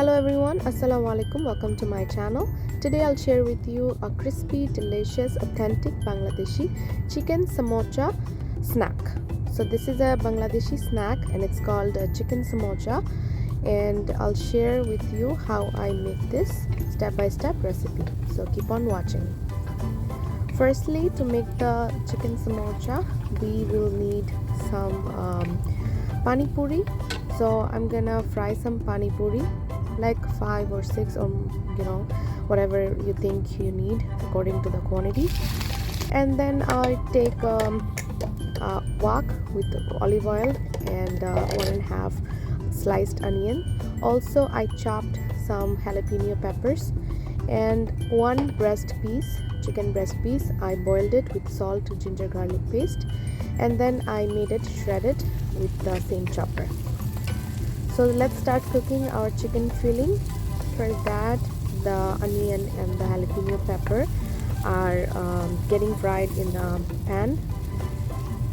Hello everyone, Assalamu alaikum, welcome to my channel. Today I'll share with you a crispy, delicious, authentic Bangladeshi chicken samocha snack. So this is a Bangladeshi snack and it's called chicken samocha, and I'll share with you how I make this step-by-step recipe. So keep on watching. Firstly, to make the chicken samocha, we will need some pani puri. So I'm gonna fry some pani puri, like 5 or 6, or whatever you think you need according to the quantity. And then I take a wok with olive oil and 1.5 sliced onion. Also I chopped some jalapeno peppers and one chicken breast piece. I boiled it with salt, ginger garlic paste, and then I made it shredded with the same chopper. So let's start cooking our chicken filling. For that, the onion and the jalapeno pepper are getting fried in the pan.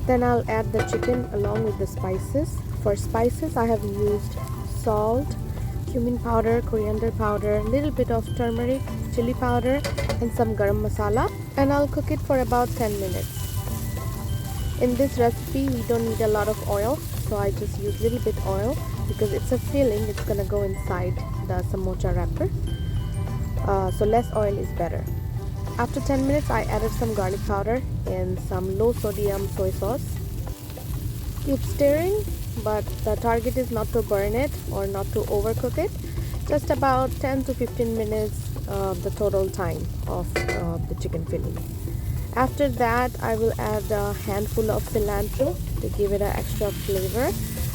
Then I'll add the chicken along with the spices. For spices, I have used salt, cumin powder, coriander powder, little bit of turmeric, chili powder, and some garam masala. And I'll cook it for about 10 minutes. In this recipe, we don't need a lot of oil, so I just use little bit oil because it's a filling. It's gonna go inside the samocha wrapper, so less oil is better. After 10 minutes, I added some garlic powder and some low sodium soy sauce. Keep stirring, but the target is not to burn it or not to overcook it. Just about 10 to 15 minutes, the total time of the chicken filling. After that, I will add a handful of cilantro to give it an extra flavor.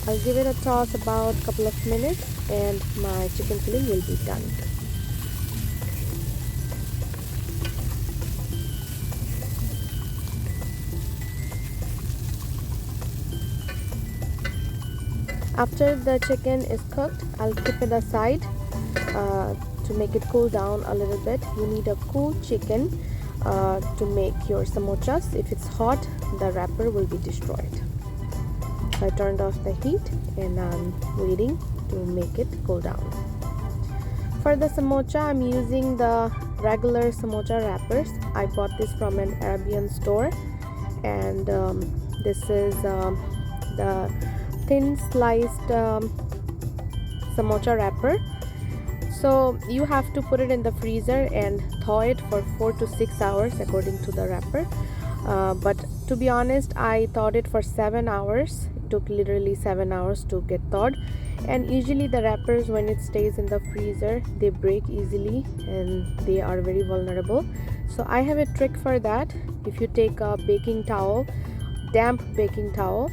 I'll give it a toss about a couple of minutes and my chicken filling will be done. After the chicken is cooked, I'll keep it aside to make it cool down a little bit. You need a cool chicken to make your samochas. If it's hot, the wrapper will be destroyed. So I turned off the heat and I'm waiting to make it cool down. For the samocha, I'm using the regular samocha wrappers. I bought this from an Arabian store, and this is the thin sliced samocha wrapper. So you have to put it in the freezer and thaw it for 4 to 6 hours according to the wrapper. But to be honest, I thawed it for 7 hours. It took literally 7 hours to get thawed. And usually the wrappers, when it stays in the freezer, they break easily and they are very vulnerable. So I have a trick for that. If you take a baking towel, damp baking towel,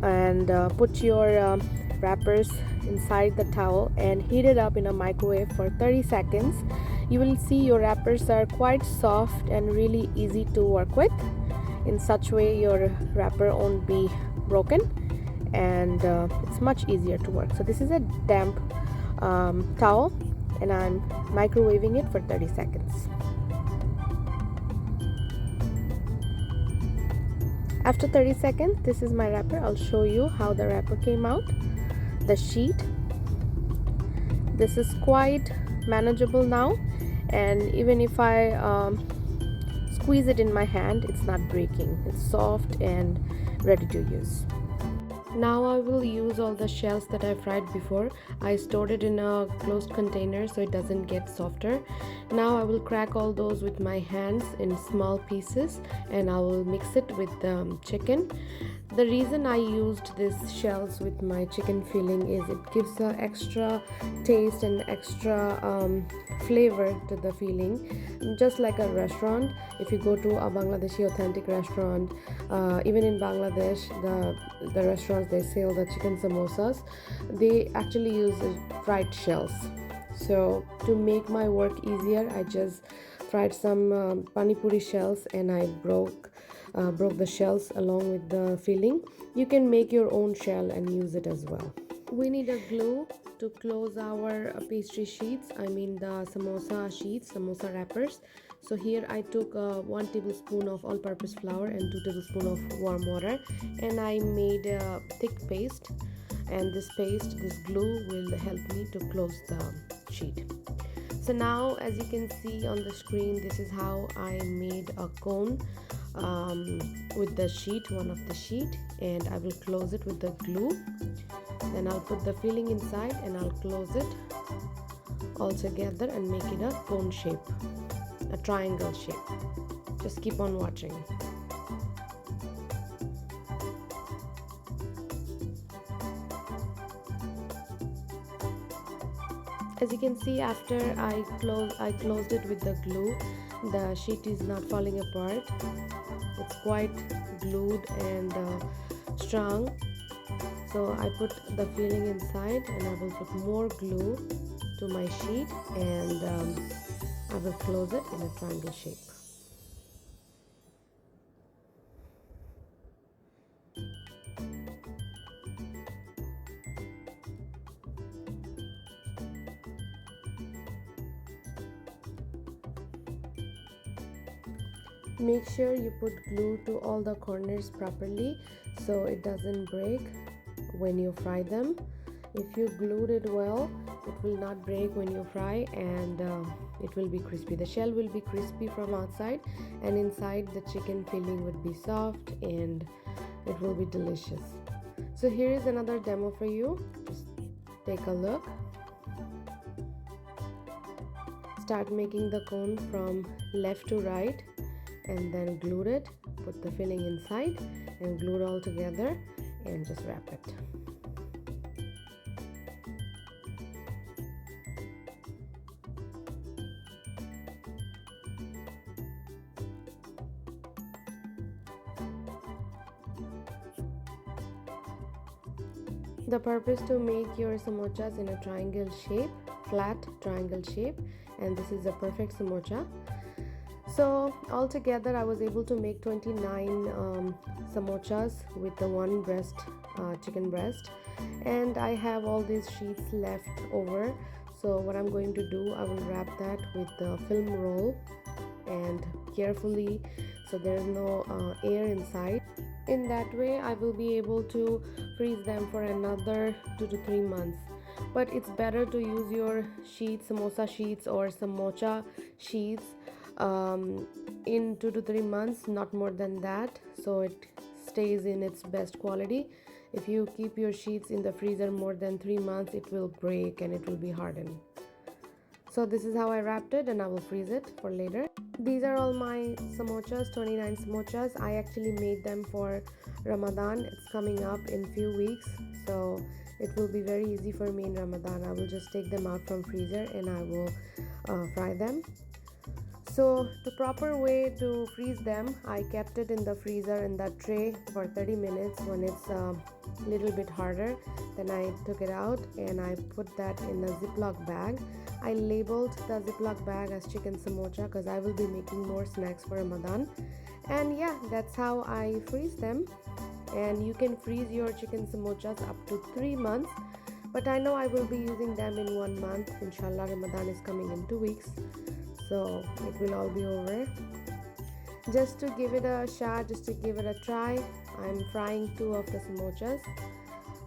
and put your wrappers inside the towel and heat it up in a microwave for 30 seconds, you will see your wrappers are quite soft and really easy to work with. In such way, your wrapper won't be broken and it's much easier to work. So this is a damp towel and I'm microwaving it for 30 seconds. After 30 seconds, this is my wrapper. I'll show you how the wrapper came out. The sheet, this is quite manageable now, and even if I squeeze it in my hand, it's not breaking. It's soft and ready to use. Now I will use all the shells that I fried before. I stored it in a closed container so it doesn't get softer. Now I will crack all those with my hands in small pieces and I will mix it with the chicken. The reason I used these shells with my chicken filling is it gives an extra taste and extra flavor to the filling. Just like a restaurant, if you go to a Bangladeshi authentic restaurant, even in Bangladesh, the restaurants, they sell the chicken samosas, they actually use fried shells. So to make my work easier, I just fried some pani puri shells and I broke the shells along with the filling. You can make your own shell and use it as well. We need a glue to close our pastry sheets, I mean the samosa sheets, samosa wrappers. So here I took 1 tablespoon of all-purpose flour and 2 tablespoons of warm water and I made a thick paste. and this paste, this glue will help me to close the sheet. So now, as you can see on the screen, this is how I made a cone with the sheet, one of the sheet, and I will close it with the glue. Then I'll put the filling inside and I'll close it all together and make it a cone shape, a triangle shape. Just keep on watching. As you can see, after I closed it with the glue, the sheet is not falling apart. It's quite glued and strong. So I put the filling inside and I will put more glue to my sheet, and I will close it in a triangle shape. Make sure you put glue to all the corners properly so it doesn't break when you fry them. If you glued it well, it will not break when you fry, and it will be crispy. The shell will be crispy from outside, and inside the chicken filling would be soft and it will be delicious. So here is another demo for you. Just take a look. Start making the cone from left to right, and then glue it, put the filling inside and glue it all together and just wrap it. The purpose to make your samosas in a triangle shape, flat triangle shape, and this is a perfect samocha. So altogether I was able to make 29 samochas with the one breast, chicken breast, and I have all these sheets left over. So what I'm going to do, I will wrap that with the film roll and carefully, so there is no air inside. In that way I will be able to freeze them for another 2 to 3 months. But it's better to use your sheets, samosa sheets or samocha sheets in 2 to 3 months, not more than that, so it stays in its best quality. If you keep your sheets in the freezer more than 3 months, it will break and it will be hardened. So this is how I wrapped it, and I will freeze it for later. These are all my samochas, 29 samochas. I actually made them for Ramadan. It's coming up in few weeks, so it will be very easy for me in Ramadan. I will just take them out from freezer and I will fry them. So the proper way to freeze them, I kept it in the freezer in that tray for 30 minutes. When it's a little bit harder, then I took it out and I put that in a Ziploc bag. I labeled the Ziploc bag as chicken samocha because I will be making more snacks for Ramadan. And yeah, that's how I freeze them. And you can freeze your chicken samochas up to 3 months, but I know I will be using them in 1 month. Inshallah, Ramadan is coming in 2 weeks, so it will all be over. Just to give it a shot, just to give it a try, I'm frying 2 of the samochas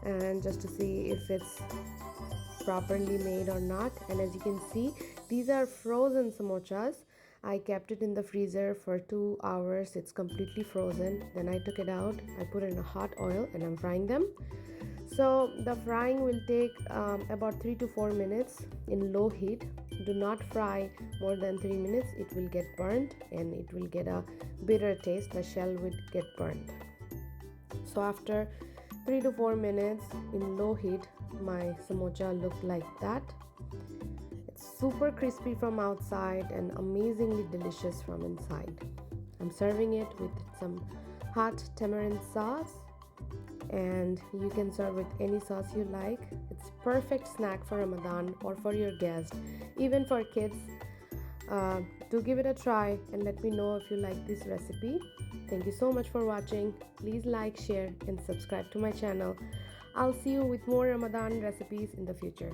and just to see if it's properly made or not. And as you can see, these are frozen samochas. I kept it in the freezer for 2 hours. It's completely frozen. Then I took it out, I put it in a hot oil and I'm frying them. So the frying will take about 3 to 4 minutes in low heat. Do not fry more than 3 minutes. It will get burnt and it will get a bitter taste. The shell will get burnt. So after 3 to 4 minutes in low heat, my samocha looked like that. It's super crispy from outside and amazingly delicious from inside. I'm serving it with some hot tamarind sauce, and you can serve with any sauce you like. It's perfect snack for Ramadan or for your guests, even for kids. Do give it a try and let me know if you like this recipe. Thank you so much for watching. Please like, share and subscribe to my channel. I'll see you with more Ramadan recipes in the future.